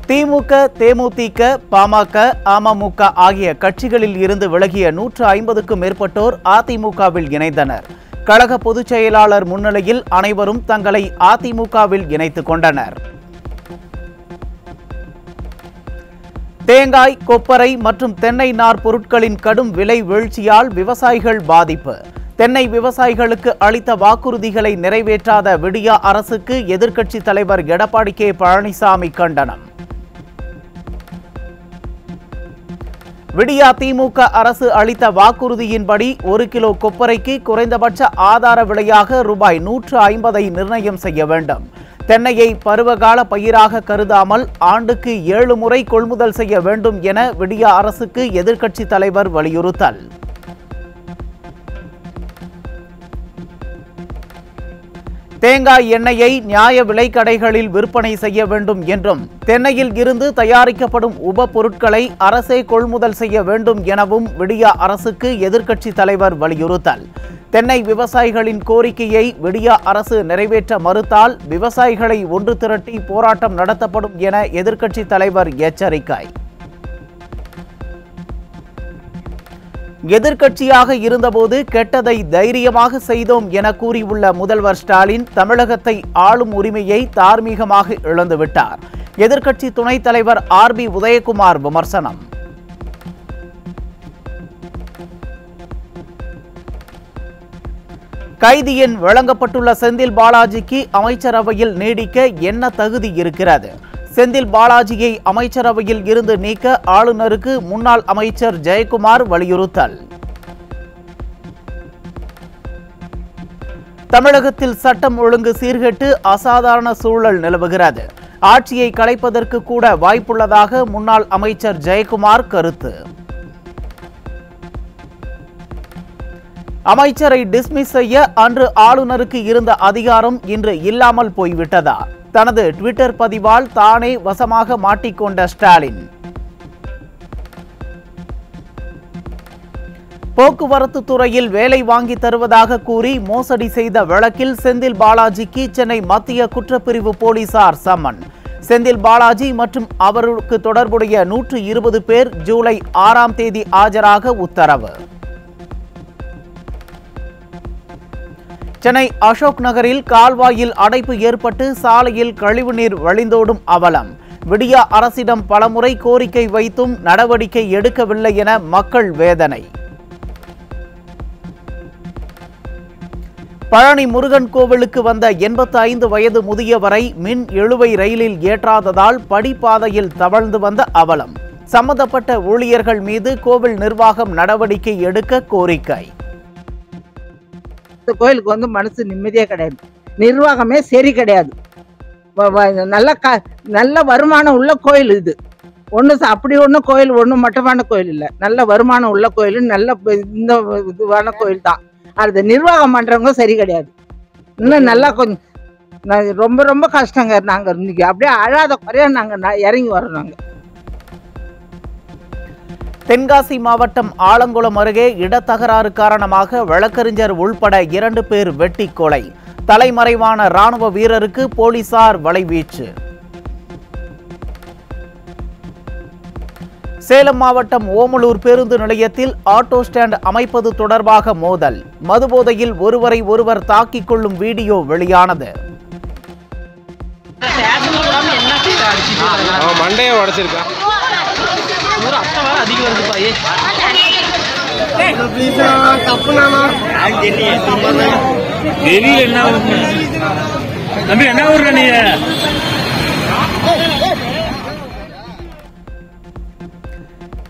திமுக, தேமுதிக, பாமக, அமமுக ஆகிய கட்சிகளில் இருந்து விலகிய 150க்கும் மேற்பட்டோர் அதிமுகவில் இணைந்தனர். கழக பொதுச் செயலாளர் முன்னிலையில் அனைவரும் தங்களை அதிமுகவில் இணைத்துக் கொண்டனர். தேங்காய், கொப்பரை மற்றும் தென்னை நார் பொருட்களின் கடும் விலை வீழ்ச்சியால் விவசாயிகள் பாதிப்பு. தென்னை விவசாயிகளுக்கு அளித்த வாக்குறுதிகளை நிறைவேற்றாத விடியா அரசுக்கு எதிர்க்கட்சித் தலைவர் எடப்பாடி கே. பழனிசாமி கண்டனம். விடியா திமுக அரசு அளித்த வாக்குறுதியின்படி 1 கிலோ கொப்பரைக்கு குறைந்தபட்ச ஆதார விலையாக ரூபாய் 150 நிர்ணயம் செய்ய வேண்டும். தென்னையை பருவகால பயிராக கருதாமல் ஆண்டுக்கு 7 முறை கொள்முதல் செய்ய வேண்டும் என விடியா அரசுக்கு எதிர்க்கட்சித் தலைவர் வலியுறுத்தல். தேங்காய் எண்ணெயை நியாய விலைக்கடைகளில் விற்பனை செய்ய வேண்டும் என்றும், தென்னையில் இருந்து தயாரிக்கப்படும் உப பொருட்களை அரசே கொள்முதல் செய்ய வேண்டும் எனவும் விடியா அரசுக்கு எதிர்க்கட்சித் தலைவர் வலியுறுத்தல். தென்னை விவசாயிகளின் கோரிக்கையை விடியா அரசு நிறைவேற்ற மறுத்தால் விவசாயிகளை ஒன்று திரட்டி போராட்டம் நடத்தப்படும் என எதிர்க்கட்சித் தலைவர் எச்சரிக்கை. எதிர்க்கட்சியாக இருந்தபோது கெட்டதை தைரியமாக செய்தோம் என கூறியுள்ள முதல்வர் ஸ்டாலின் தமிழகத்தை ஆளும் உரிமையை தார்மீகமாக இழந்துவிட்டார். எதிர்க்கட்சி துணைத் தலைவர் RB உதயகுமார் விமர்சனம். கைதியின் வழங்கப்பட்டுள்ள செந்தில் பாலாஜிக்கு அமைச்சரவையில் நீடிக்க என்ன தகுதி இருக்கிறது? செந்தில் பாலாஜியை அமைச்சரவையில் இருந்து நீக்க ஆளுநருக்கு முன்னாள் அமைச்சர் ஜெயக்குமார் வலியுறுத்தல். தமிழகத்தில் சட்டம் ஒழுங்கு சீர்கெட்டு அசாதாரண சூழல் நிலவுகிறது. ஆட்சியை கலைப்பதற்கு கூட வாய்ப்புள்ளதாக முன்னாள் அமைச்சர் ஜெயக்குமார் கருத்து. அமைச்சரை டிஸ்மிஸ் செய்ய அன்று ஆளுநருக்கு இருந்த அதிகாரம் இன்று இல்லாமல் போய்விட்டதா? தனது ட்விட்டர் பதிவால் தானே வசமாக மாட்டிக்கொண்ட ஸ்டாலின். போக்குவரத்து துறையில் வேலை வாங்கி தருவதாக கூறி மோசடி செய்த வழக்கில் செந்தில் பாலாஜிக்கு சென்னை மத்திய குற்றப்பிரிவு போலீசார் சம்மன். செந்தில் பாலாஜி மற்றும் அவருக்கு தொடர்புடைய 120 பேர் ஜூலை 6ஆம் தேதி ஆஜராக உத்தரவு. சென்னை அசோக் நகரில் கால்வாயில் அடைப்பு ஏற்பட்டு சாலையில் கழிவுநீர் வழிந்தோடும் அவலம். விடியா அரசிடம் பலமுறை கோரிக்கை வைத்தும் நடவடிக்கை எடுக்கவில்லை என மக்கள் வேதனை. பழனி முருகன் கோவிலுக்கு வந்த 85 வயது முதியவரை மின் இழுவை ரயிலில் ஏற்றாததால் படிப்பாதையில் தவழ்ந்து வந்த அவலம். சம்பந்தப்பட்ட ஊழியர்கள் மீது கோவில் நிர்வாகம் நடவடிக்கை எடுக்க கோரிக்கை. கோயிலுக்கு வந்து மனசு நிம்மதியே கிடையாது. நிர்வாகமே சரி கிடையாது. நல்ல வருமானம் உள்ள கோயில் இது. அப்படி ஒன்றும் கோயில் ஒன்றும் மட்டமான கோயில் இல்லை. நல்ல வருமானம் உள்ள கோயில், நல்ல இந்த இதுவான கோயில் தான். அது நிர்வாகம் பண்றவங்க சரி கிடையாது. இன்னும் நல்லா கொஞ்சம் ரொம்ப ரொம்ப கஷ்டங்க. நாங்க இன்னைக்கு அப்படியே அழாத குறையா நாங்க இறங்கி வரோம். நாங்க தென்காசி மாவட்டம் ஆலங்குளம் அருகே இடத்தகராறு காரணமாக வழக்கறிஞர் உள்பட 2 பேர் வெட்டி கொலை. தலைமறைவான ராணுவ வீரருக்கு போலீசார் வலைவீச்சு. சேலம் மாவட்டம் ஓமலூர் பேருந்து நிலையத்தில் ஆட்டோ ஸ்டாண்ட் அமைப்பது தொடர்பாக மோதல். மதுபோதையில் ஒருவரை ஒருவர் தாக்கிக் கொள்ளும் வீடியோ வெளியானது.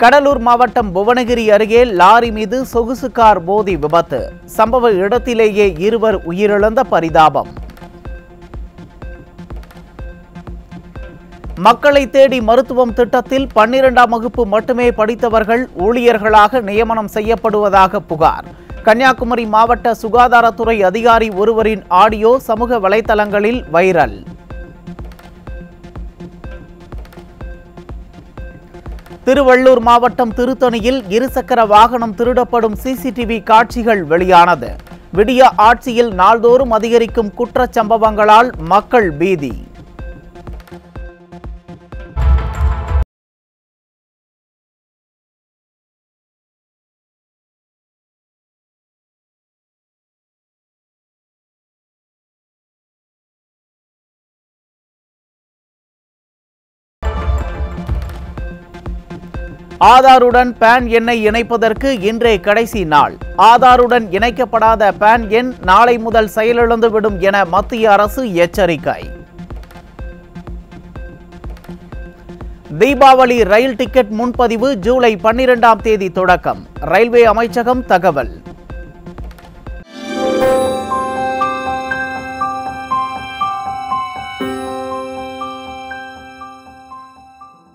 கடலூர் மாவட்டம் புவனகிரி அருகே லாரி மீது சொகுசு கார் மோதி விபத்து. சம்பவ இடத்திலேயே 2 உயிரிழந்த பரிதாபம். மக்களை தேடி மருத்துவம் திட்டத்தில் 12ஆம் வகுப்பு மட்டுமே படித்தவர்கள் ஊழியர்களாக நியமனம் செய்யப்படுவதாக புகார். கன்னியாகுமரி மாவட்ட சுகாதாரத்துறை அதிகாரி ஒருவரின் ஆடியோ சமூக வலைதளங்களில் வைரல். திருவள்ளூர் மாவட்டம் திருத்தணியில் இருசக்கர வாகனம் திருடப்படும் சிசிடிவி காட்சிகள் வெளியானது. விடியா ஆட்சியில் நாள்தோறும் அதிகரிக்கும் குற்றச் சம்பவங்களால் மக்கள் பீதி. ஆதாருடன் பான் எண்ணை இணைப்பதற்கு இன்றே கடைசி நாள். ஆதாருடன் இணைக்கப்படாத பான் எண் நாளை முதல் செயலிழந்துவிடும் என மத்திய அரசு எச்சரிக்கை. தீபாவளி ரயில் டிக்கெட் முன்பதிவு ஜூலை 12ஆம் தேதி தொடக்கம். ரயில்வே அமைச்சகம் தகவல்.